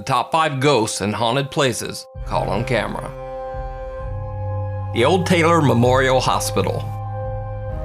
top 5 ghosts and haunted places caught on camera. The Old Taylor Memorial Hospital.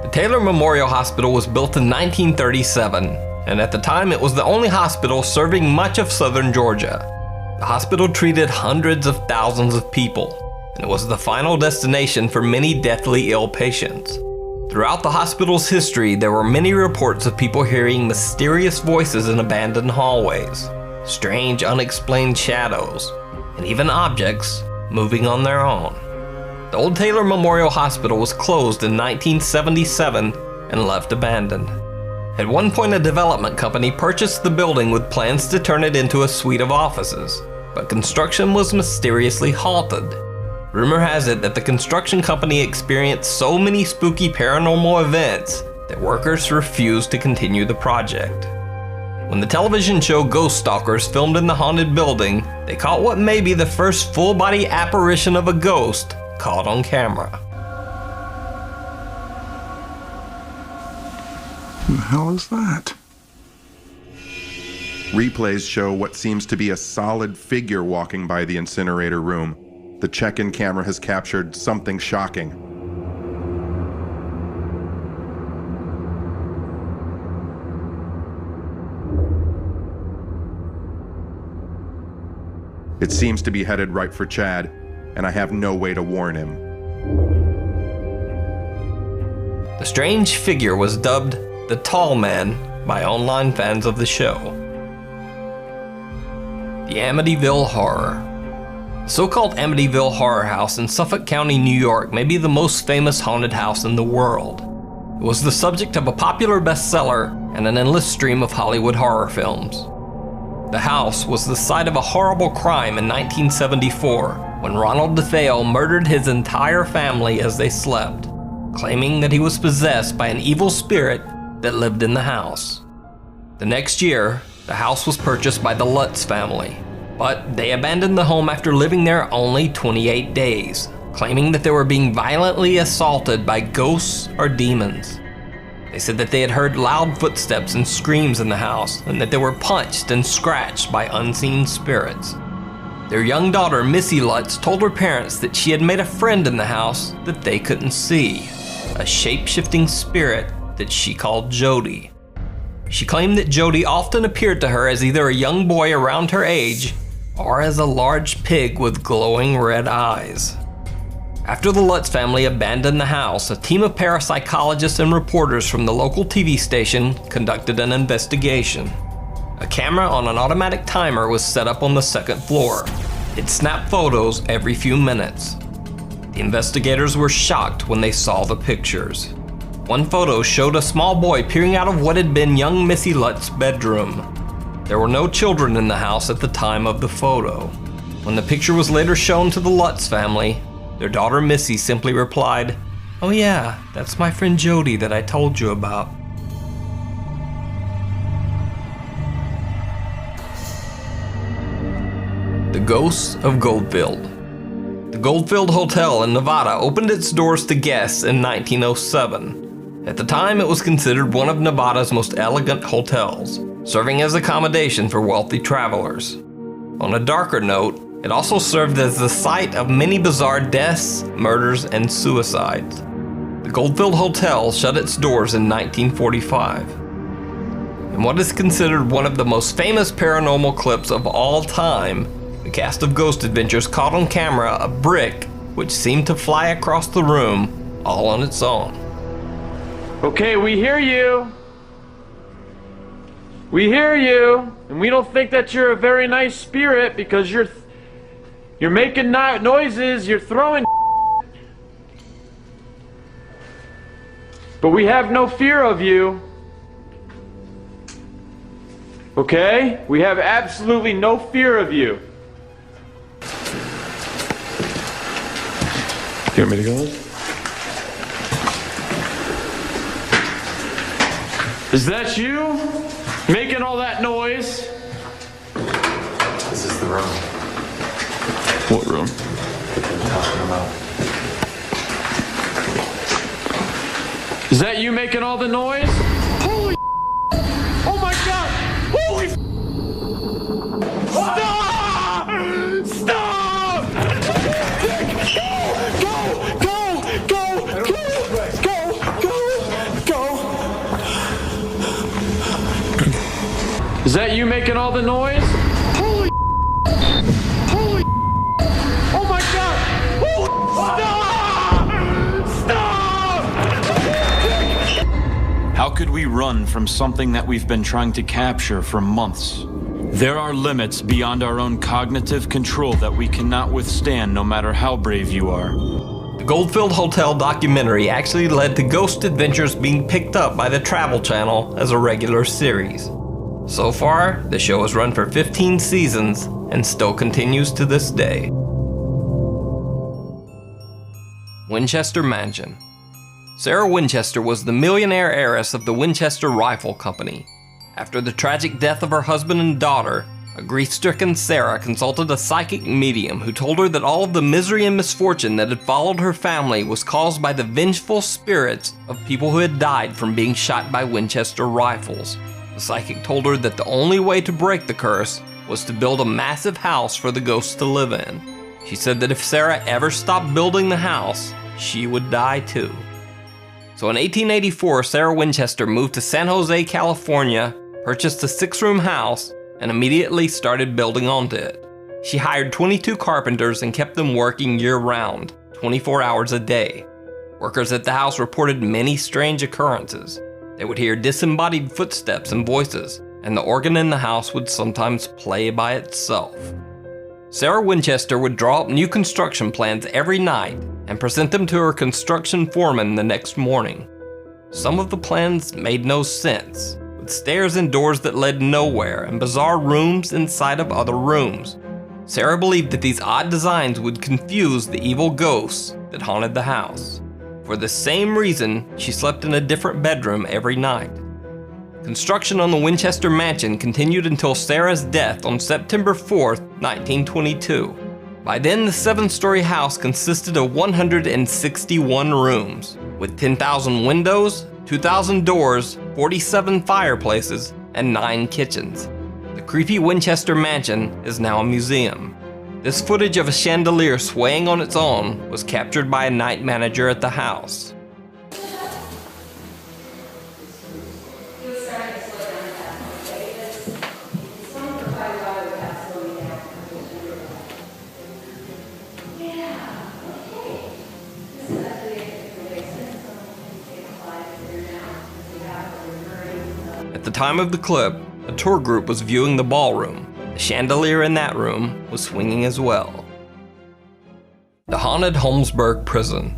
The Taylor Memorial Hospital was built in 1937, and at the time it was the only hospital serving much of southern Georgia. The hospital treated hundreds of thousands of people, and it was the final destination for many deathly ill patients. Throughout the hospital's history, there were many reports of people hearing mysterious voices in abandoned hallways, strange unexplained shadows, and even objects moving on their own. The Old Taylor Memorial Hospital was closed in 1977 and left abandoned. At one point, a development company purchased the building with plans to turn it into a suite of offices, but construction was mysteriously halted. Rumor has it that the construction company experienced so many spooky paranormal events that workers refused to continue the project. When the television show Ghost Stalkers filmed in the haunted building, they caught what may be the first full-body apparition of a ghost caught on camera. Who the hell is that? Replays show what seems to be a solid figure walking by the incinerator room. The check-in camera has captured something shocking. It seems to be headed right for Chad, and I have no way to warn him. The strange figure was dubbed the Tall Man by online fans of the show. The Amityville Horror. The so-called Amityville Horror House in Suffolk County, New York may be the most famous haunted house in the world. It was the subject of a popular bestseller and an endless stream of Hollywood horror films. The house was the site of a horrible crime in 1974 when Ronald DeFeo murdered his entire family as they slept, claiming that he was possessed by an evil spirit that lived in the house. The next year, the house was purchased by the Lutz family, but they abandoned the home after living there only 28 days, claiming that they were being violently assaulted by ghosts or demons. They said that they had heard loud footsteps and screams in the house, and that they were punched and scratched by unseen spirits. Their young daughter, Missy Lutz, told her parents that she had made a friend in the house that they couldn't see, a shape-shifting spirit that she called Jody. She claimed that Jody often appeared to her as either a young boy around her age or as a large pig with glowing red eyes. After the Lutz family abandoned the house, a team of parapsychologists and reporters from the local TV station conducted an investigation. A camera on an automatic timer was set up on the second floor. It snapped photos every few minutes. The investigators were shocked when they saw the pictures. One photo showed a small boy peering out of what had been young Missy Lutz's bedroom. There were no children in the house at the time of the photo. When the picture was later shown to the Lutz family, their daughter Missy simply replied, "Oh yeah, that's my friend Jody that I told you about." The Ghosts of Goldfield. The Goldfield Hotel in Nevada opened its doors to guests in 1907. At the time, it was considered one of Nevada's most elegant hotels, serving as accommodation for wealthy travelers. On a darker note, it also served as the site of many bizarre deaths, murders, and suicides. The Goldfield Hotel shut its doors in 1945. In what is considered one of the most famous paranormal clips of all time, the cast of Ghost Adventures caught on camera a brick which seemed to fly across the room all on its own. Okay, we hear you. We hear you, and we don't think that you're a very nice spirit because you're making noises, you're throwing but we have no fear of you. Okay? We have absolutely no fear of you. You want me to go? Is that you? Making all that noise? This is the room. What room? What I'm talking about. Is that you making all the noise? Holy oh my god! Holy stop! Is that you making all the noise? Holy! Holy! Oh my God! Holy! Stop! Stop! How could we run from something that we've been trying to capture for months? There are limits beyond our own cognitive control that we cannot withstand no matter how brave you are. The Goldfield Hotel documentary actually led to Ghost Adventures being picked up by the Travel Channel as a regular series. So far, the show has run for 15 seasons and still continues to this day. Winchester Mansion. Sarah Winchester was the millionaire heiress of the Winchester Rifle Company. After the tragic death of her husband and daughter, a grief-stricken Sarah consulted a psychic medium who told her that all of the misery and misfortune that had followed her family was caused by the vengeful spirits of people who had died from being shot by Winchester rifles. The psychic told her that the only way to break the curse was to build a massive house for the ghosts to live in. She said that if Sarah ever stopped building the house, she would die too. So in 1884, Sarah Winchester moved to San Jose, California, purchased a 6-room house, and immediately started building onto it. She hired 22 carpenters and kept them working year-round, 24 hours a day. Workers at the house reported many strange occurrences. They would hear disembodied footsteps and voices, and the organ in the house would sometimes play by itself. Sarah Winchester would draw up new construction plans every night and present them to her construction foreman the next morning. Some of the plans made no sense, with stairs and doors that led nowhere and bizarre rooms inside of other rooms. Sarah believed that these odd designs would confuse the evil ghosts that haunted the house. For the same reason, she slept in a different bedroom every night. Construction on the Winchester Mansion continued until Sarah's death on September 4th, 1922. By then, the 7-story house consisted of 161 rooms, with 10,000 windows, 2,000 doors, 47 fireplaces, and 9 kitchens. The creepy Winchester Mansion is now a museum. This footage of a chandelier swaying on its own was captured by a night manager at the house. At the time of the clip, a tour group was viewing the ballroom. The chandelier in that room was swinging as well. The haunted Holmesburg Prison.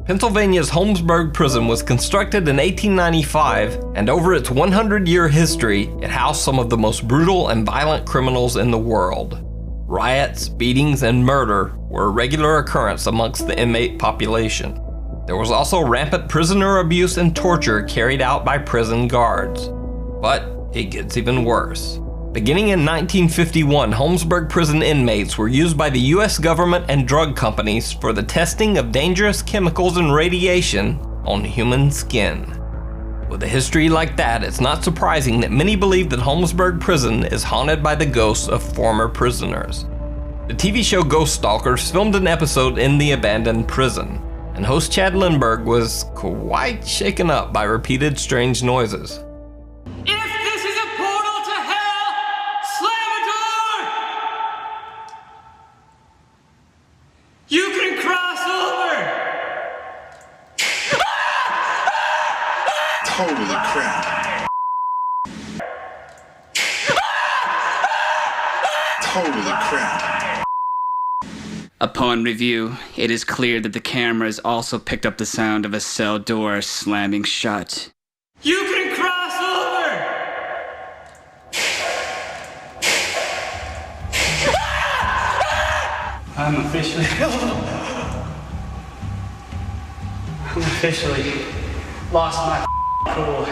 Pennsylvania's Holmesburg Prison was constructed in 1895, and over its 100-year history, it housed some of the most brutal and violent criminals in the world. Riots, beatings, and murder were a regular occurrence amongst the inmate population. There was also rampant prisoner abuse and torture carried out by prison guards. But it gets even worse. Beginning in 1951, Holmesburg prison inmates were used by the US government and drug companies for the testing of dangerous chemicals and radiation on human skin. With a history like that, it's not surprising that many believe that Holmesburg prison is haunted by the ghosts of former prisoners. The TV show Ghost Stalkers filmed an episode in the abandoned prison, and host Chad Lindberg was quite shaken up by repeated strange noises. Holy crap. Holy crap. Upon review, it is clear that the cameras also picked up the sound of a cell door slamming shut. You can cross over! I'm officially lost my cool.